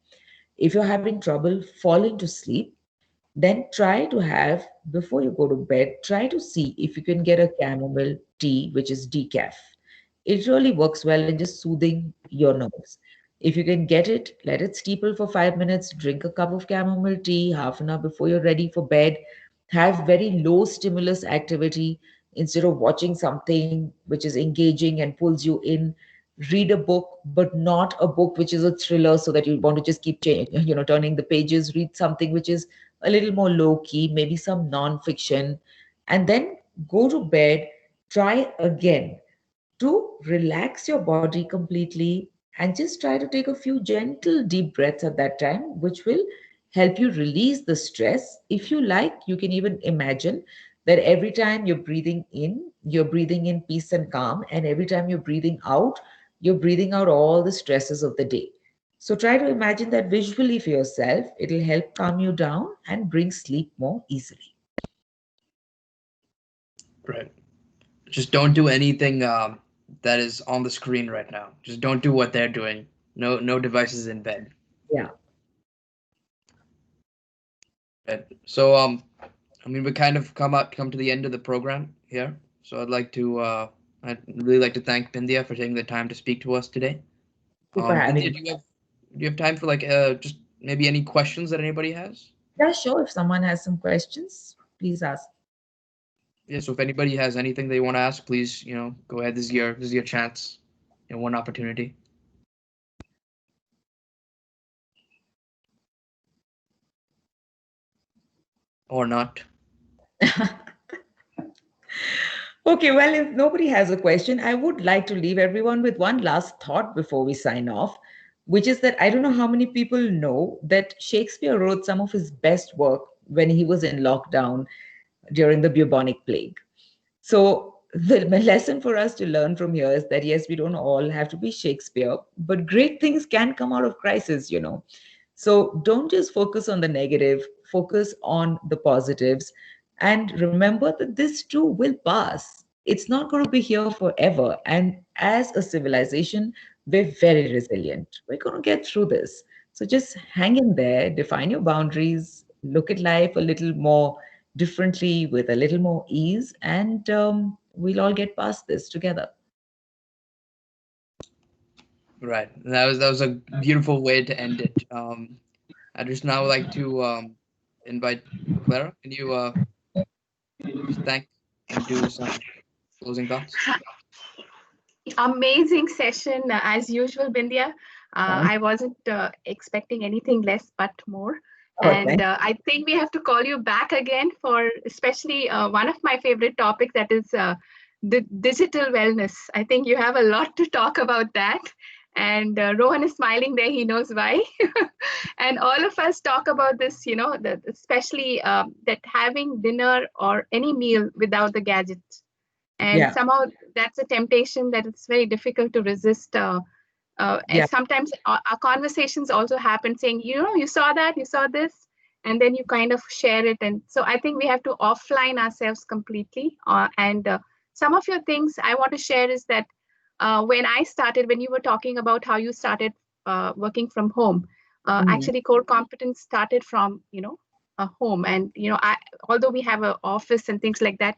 If you're having trouble falling to sleep, then try to have, before you go to bed, try to see if you can get a chamomile tea, which is decaf. It really works well in just soothing your nerves. If you can get it, let it steeple for 5 minutes, drink a cup of chamomile tea half an hour before you're ready for bed. Have very low stimulus activity instead of watching something which is engaging and pulls you in. Read a book, but not a book which is a thriller so that you want to just keep turning the pages. Read something which is a little more low key, maybe some non-fiction, and then go to bed. Try again to relax your body completely and just try to take a few gentle deep breaths at that time, which will help you release the stress. If you like, you can even imagine that every time you're breathing in peace and calm, and every time you're breathing out, you're breathing out all the stresses of the day. So try to imagine that visually for yourself. It'll help calm you down and bring sleep more easily. Right. Just don't do anything that is on the screen right now. Just don't do what they're doing. No devices in bed. Yeah. Right. So I mean, we kind of come to the end of the program here. So I'd really like to thank Bindya for taking the time to speak to us today. Thank you for having Bindya, me. do you have time for like just maybe any questions that anybody has? Yeah, sure. If someone has some questions, please ask. Yeah, so if anybody has anything they want to ask, please, go ahead. This is your chance. One opportunity. Or not. Okay, well, if nobody has a question, I would like to leave everyone with one last thought before we sign off, which is that I don't know how many people know that Shakespeare wrote some of his best work when he was in lockdown during the bubonic plague. So the lesson for us to learn from here is that yes, we don't all have to be Shakespeare, but great things can come out of crisis. So don't just focus on the negative, focus on the positives, and remember that this too will pass. It's not going to be here forever. And as a civilization, we're very resilient. We're going to get through this. So just hang in there, define your boundaries, look at life a little more differently with a little more ease, and we'll all get past this together. Right. That was a beautiful way to end it. I just now like to invite Clara. Can you just thank and do some closing thoughts? Amazing session as usual, Bindya. I wasn't expecting anything less but more. Oh, And I think we have to call you back again for especially one of my favorite topics, that is the digital wellness. I think you have a lot to talk about that. And Rohan is smiling there, he knows why. And all of us talk about this, especially that having dinner or any meal without the gadgets. And somehow that's a temptation that it's very difficult to resist. And sometimes our conversations also happen saying, you saw that, you saw this, and then you kind of share it. And so I think we have to offline ourselves completely. And some of your things I want to share is that when you were talking about how you started working from home, actually core competence started from, a home. And, although we have an office and things like that,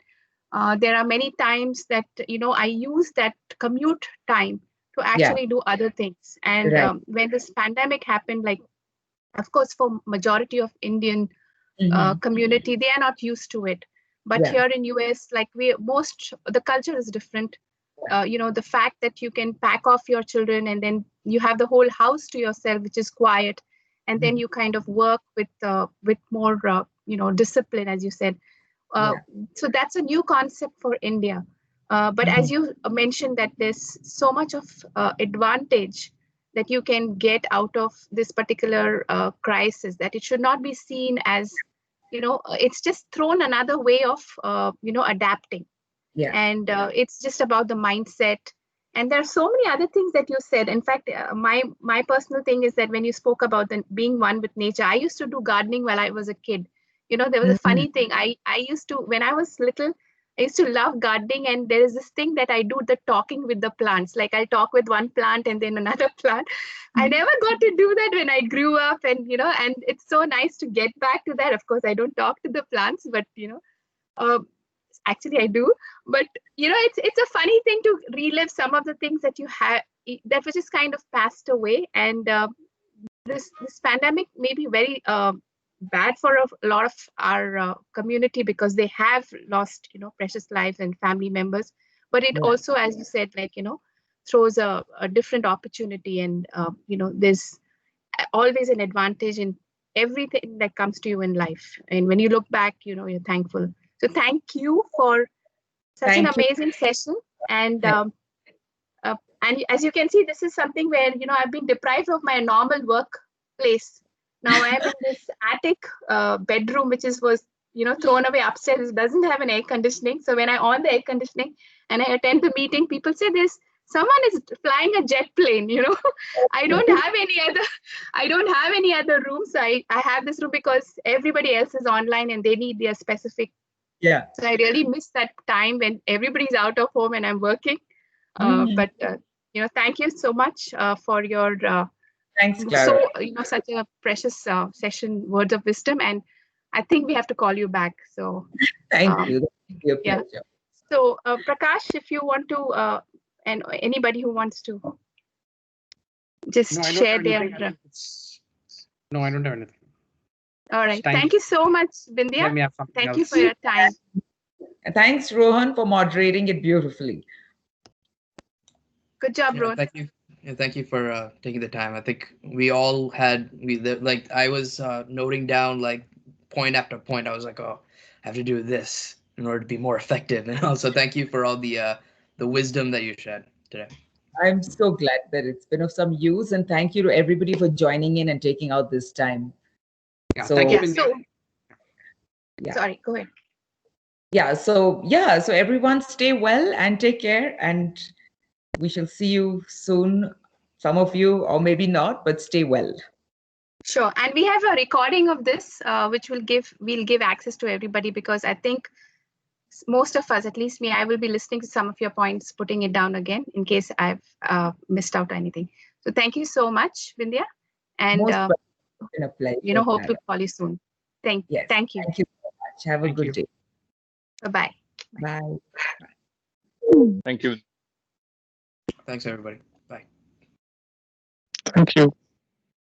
there are many times that, I use that commute time to actually do other things. And when this pandemic happened, like, of course, for majority of Indian community, they are not used to it. But here in US, like the culture is different. The fact that you can pack off your children and then you have the whole house to yourself, which is quiet, and then you kind of work with more, discipline, as you said. So that's a new concept for India. But as you mentioned, that there's so much of advantage that you can get out of this particular crisis, that it should not be seen as, it's just thrown another way of, adapting. And it's just about the mindset. And there are so many other things that you said. In fact, my personal thing is that when you spoke about being one with nature, I used to do gardening while I was a kid. There was a funny thing. I used to, when I was little, I used to love gardening, and there is this thing that I do, the talking with the plants. Like I'll talk with one plant and then another plant. I never got to do that when I grew up, and and it's so nice to get back to that. Of course, I don't talk to the plants, but actually I do. But it's a funny thing to relive some of the things that you have that was just kind of passed away. And this pandemic may be very bad for a lot of our community, because they have lost precious lives and family members. But it also, as you said, like throws a different opportunity. And there's always an advantage in everything that comes to you in life. And when you look back, you're thankful. So thank you for such an amazing session. And and as you can see, this is something where I've been deprived of my normal workplace. Now I am in this attic bedroom, which was thrown away upstairs. It doesn't have an air conditioning. So when I on the air conditioning and I attend the meeting, people say someone is flying a jet plane. I don't have any other rooms. I have this room because everybody else is online and they need their specific. So I really miss that time when everybody's out of home and I'm working. But thank you so much for your thanks, Clara. Such a precious session, words of wisdom. And I think we have to call you back. So thank you. Your pleasure. So Prakash, if you want to, and anybody who wants to just share their. No, I don't have anything. All right. Thank you so much, Bindya. Thank you for your time. Thanks, Rohan, for moderating it beautifully. Good job, Rohan. Thank you. And thank you for taking the time. I think we all had, I was noting down like point after point. I was like, oh, I have to do this in order to be more effective. And also thank you for all the wisdom that you shared today. I'm so glad that it's been of some use, and thank you to everybody for joining in and taking out this time. Yeah, So, thank you. Sorry, go ahead. So everyone stay well and take care, and we shall see you soon. Some of you, or maybe not, but stay well. Sure. And we have a recording of this, which we'll give access to everybody, because I think most of us, at least me, I will be listening to some of your points, putting it down again in case I've missed out anything. So thank you so much, Vindhya. And been a pleasure, hope to call you soon. Thank you. Thank you so much. Have a good day. Bye-bye. Bye. Thank you. Thanks, everybody. Bye. Thank you.